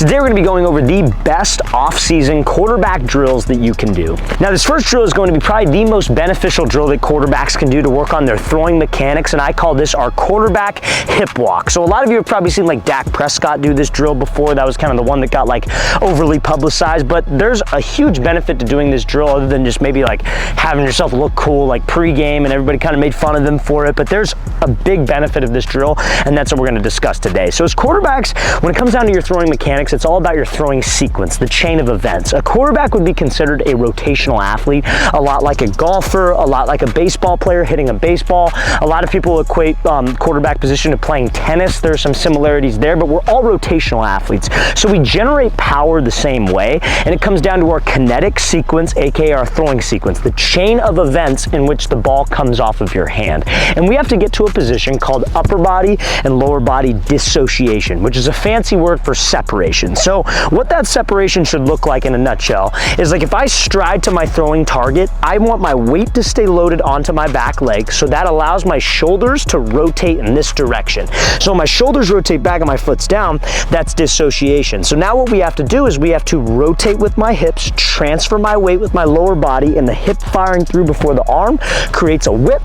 Today we're going to be going over the best off-season quarterback drills that you can do. Now this first drill is going to be probably the most beneficial drill that quarterbacks can do to work on their throwing mechanics, and I call this our quarterback hip walk. So a lot of you have probably seen like Dak Prescott do this drill before. That was kind of the one that got like overly publicized, but there's a huge benefit to doing this drill other than just maybe like having yourself look cool like pre-game and everybody kind of made fun of them for it. But there's a big benefit of this drill, and that's what we're going to discuss today. So as quarterbacks, when it comes down to your throwing mechanics, it's all about your throwing sequence, the chain of events. A quarterback would be considered a rotational athlete, a lot like a golfer, a lot like a baseball player hitting a baseball. A lot of people equate quarterback position to playing tennis. There's some similarities there, but we're all rotational athletes. So we generate power the same way, and it comes down to our kinetic sequence, aka our throwing sequence, the chain of events in which the ball comes off of your hand. And we have to get to a position called upper body and lower body dissociation, which is a fancy word for separation. So what that separation should look like in a nutshell is like if I stride to my throwing target, I want my weight to stay loaded onto my back leg, so that allows my shoulders to rotate in this direction. So my shoulders rotate back and my foot's down, that's dissociation. So now what we have to do is we have to rotate with my hips, transfer my weight with my lower body, and the hip firing through before the arm creates a whip.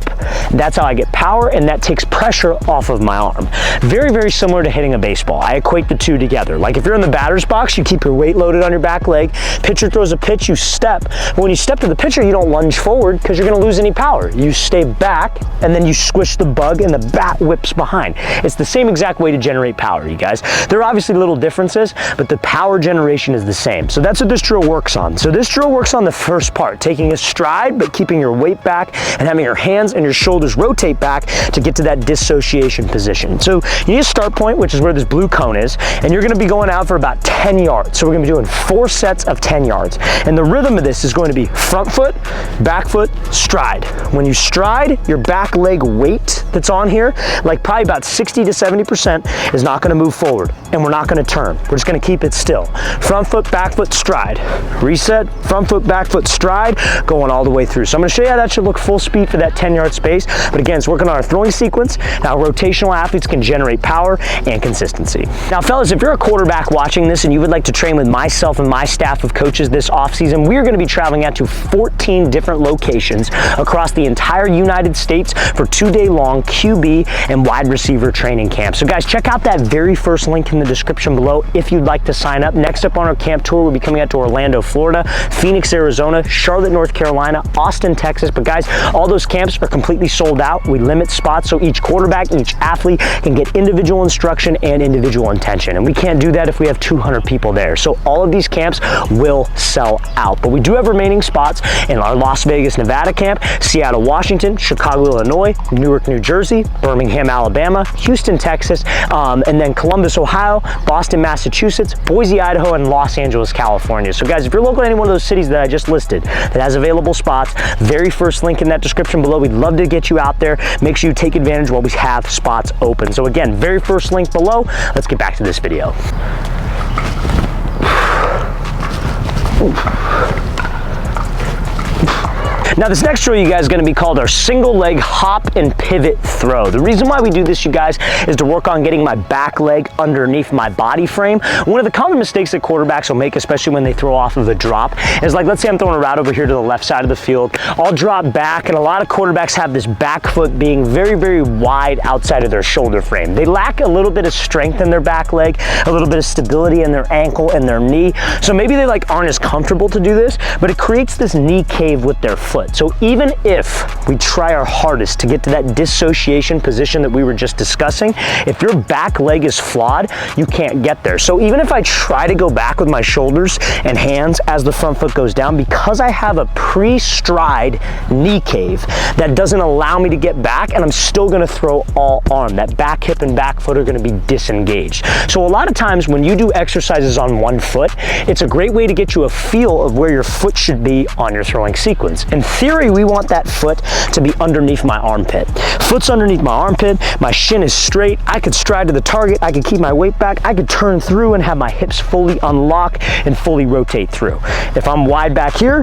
That's how I get power, and that takes pressure off of my arm. Very, very similar to hitting a baseball. I equate the two together. Like if you're in the batter's box, you keep your weight loaded on your back leg. Pitcher throws a pitch, you step. But when you step to the pitcher, you don't lunge forward because you're going to lose any power. You stay back, and then you squish the bug, and the bat whips behind. It's the same exact way to generate power, you guys. There are obviously little differences, but the power generation is the same. So that's what this drill works on. So this drill works on the first part, taking a stride, but keeping your weight back and having your hands and your shoulders rotate back to get to that dissociation position. So you need a start point, which is where this blue cone is, and you're going to be going out for about 10 yards. So we're going to be doing 4 sets of 10 yards. And the rhythm of this is going to be front foot, back foot, stride. When you stride, your back leg weight that's on here, like probably about 60 to 70%, is not going to move forward, and we're not going to turn. We're just going to keep it still. Front foot, back foot, stride. Reset, front foot, back foot, stride, going all the way through. So I'm going to show you how that should look full speed for that 10-yard space. But again, it's working on our throwing sequence. Now, rotational athletes can generate power and consistency. Now, fellas, if you're a quarterback watching this and you would like to train with myself and my staff of coaches this offseason, we're going to be traveling out to 14 different locations across the entire United States for 2-day-long QB and wide receiver training camps. So guys, check out that very first link in the description below if you'd like to sign up. Next up on our camp tour, we'll be coming out to Orlando, Florida, Phoenix, Arizona, Charlotte, North Carolina, Austin, Texas. But guys, all those camps are completely sold out. We limit spots so each quarterback, each athlete can get individual instruction and individual intention. And we can't do that if we have 200 people there. So all of these camps will sell out. But we do have remaining spots in our Las Vegas, Nevada camp, Seattle, Washington, Chicago, Illinois, Newark, New Jersey, Birmingham, Alabama, Houston, Texas, and then Columbus, Ohio, Boston, Massachusetts, Boise, Idaho, and Los Angeles, California. So guys, if you're local in any one of those cities that I just listed that has available spots, very first link in that description below. We'd love to get you out there. Make sure you take advantage while we have spots open. So again, very first link below. Let's get back to this video. Now this next drill, you guys, is going to be called our single leg hop and pivot throw. The reason why we do this, you guys, is to work on getting my back leg underneath my body frame. One of the common mistakes that quarterbacks will make, especially when they throw off of a drop, is like, let's say I'm throwing a route over here to the left side of the field. I'll drop back, and a lot of quarterbacks have this back foot being very, very wide outside of their shoulder frame. They lack a little bit of strength in their back leg, a little bit of stability in their ankle and their knee. So maybe they like aren't as comfortable to do this, but it creates this knee cave with their foot. So even if we try our hardest to get to that dissociation position that we were just discussing, if your back leg is flawed, you can't get there. So even if I try to go back with my shoulders and hands as the front foot goes down, because I have a pre-stride knee cave that doesn't allow me to get back, and I'm still going to throw all arm, that back hip and back foot are going to be disengaged. So a lot of times when you do exercises on one foot, it's a great way to get you a feel of where your foot should be on your throwing sequence. In theory, we want that foot to be underneath my armpit. Foot's underneath my armpit, my shin is straight, I could stride to the target, I could keep my weight back, I could turn through and have my hips fully unlock and fully rotate through. If I'm wide back here,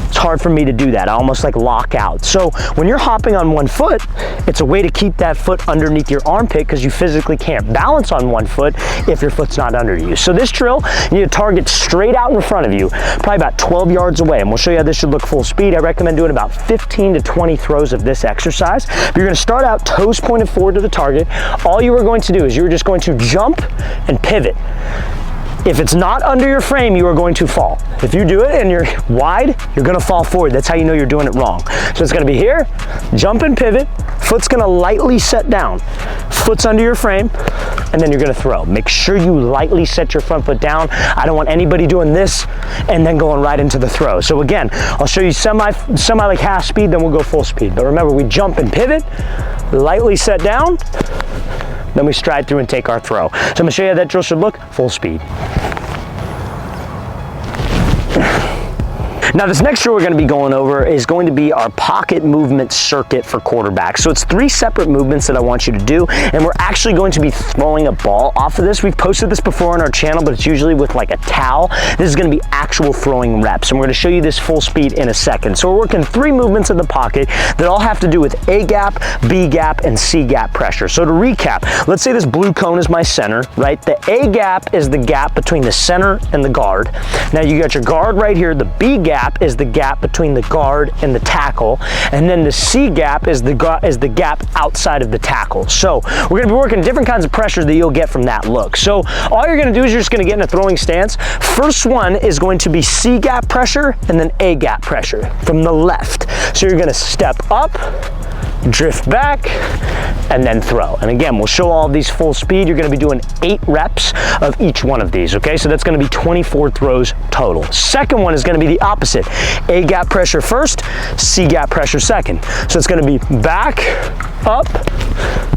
it's hard for me to do that. I almost like lock out. So when you're hopping on one foot, it's a way to keep that foot underneath your armpit because you physically can't balance on one foot if your foot's not under you. So this drill, you need a target straight out in front of you, probably about 12 yards away. And we'll show you how this should look full speed. I recommend doing about 15 to 20 throws of this exercise. But you're gonna start out toes pointed forward to the target. All you are going to do is you're just going to jump and pivot. If it's not under your frame, you are going to fall. If you do it and you're wide, you're gonna fall forward. That's how you know you're doing it wrong. So it's gonna be here, jump and pivot, foot's gonna lightly set down, foot's under your frame, and then you're gonna throw. Make sure you lightly set your front foot down. I don't want anybody doing this and then going right into the throw. So again, I'll show you semi like half speed, then we'll go full speed. But remember, we jump and pivot, lightly set down, then we stride through and take our throw. So I'm gonna show you how that drill should look, full speed. Now this next drill we're going to be going over is going to be our pocket movement circuit for quarterbacks. So it's 3 separate movements that I want you to do, and we're actually going to be throwing a ball off of this. We've posted this before on our channel, but it's usually with like a towel. This is going to be actual throwing reps, and we're going to show you this full speed in a second. So we're working 3 movements in the pocket that all have to do with A gap, B gap, and C gap pressure. So to recap, let's say this blue cone is my center, right? The A gap is the gap between the center and the guard. Now you got your guard right here. The B gap is the gap between the guard and the tackle, and then the C gap is the gap outside of the tackle. So we're going to be working different kinds of pressure that you'll get from that look. So all you're going to do is you're just going to get in a throwing stance. First one is going to be C gap pressure and then A gap pressure from the left. So you're going to step up, drift back, and then throw. And again, we'll show all of these full speed. You're gonna be doing 8 reps of each one of these, okay? So that's gonna be 24 throws total. Second one is gonna be the opposite. A gap pressure first, C gap pressure second. So it's gonna be back, up,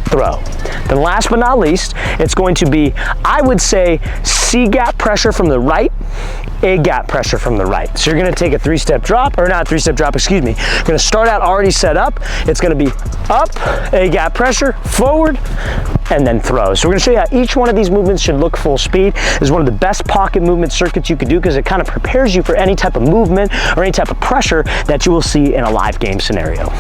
throw. Then last but not least, it's going to be, I would say, C gap pressure from the right, A gap pressure from the right. So you're gonna take a 3-step drop, or not a 3-step drop, excuse me. You're gonna start out already set up. It's gonna be up, A gap pressure, forward, and then throw. So we're gonna show you how each one of these movements should look full speed. This is one of the best pocket movement circuits you could do because it kind of prepares you for any type of movement or any type of pressure that you will see in a live game scenario.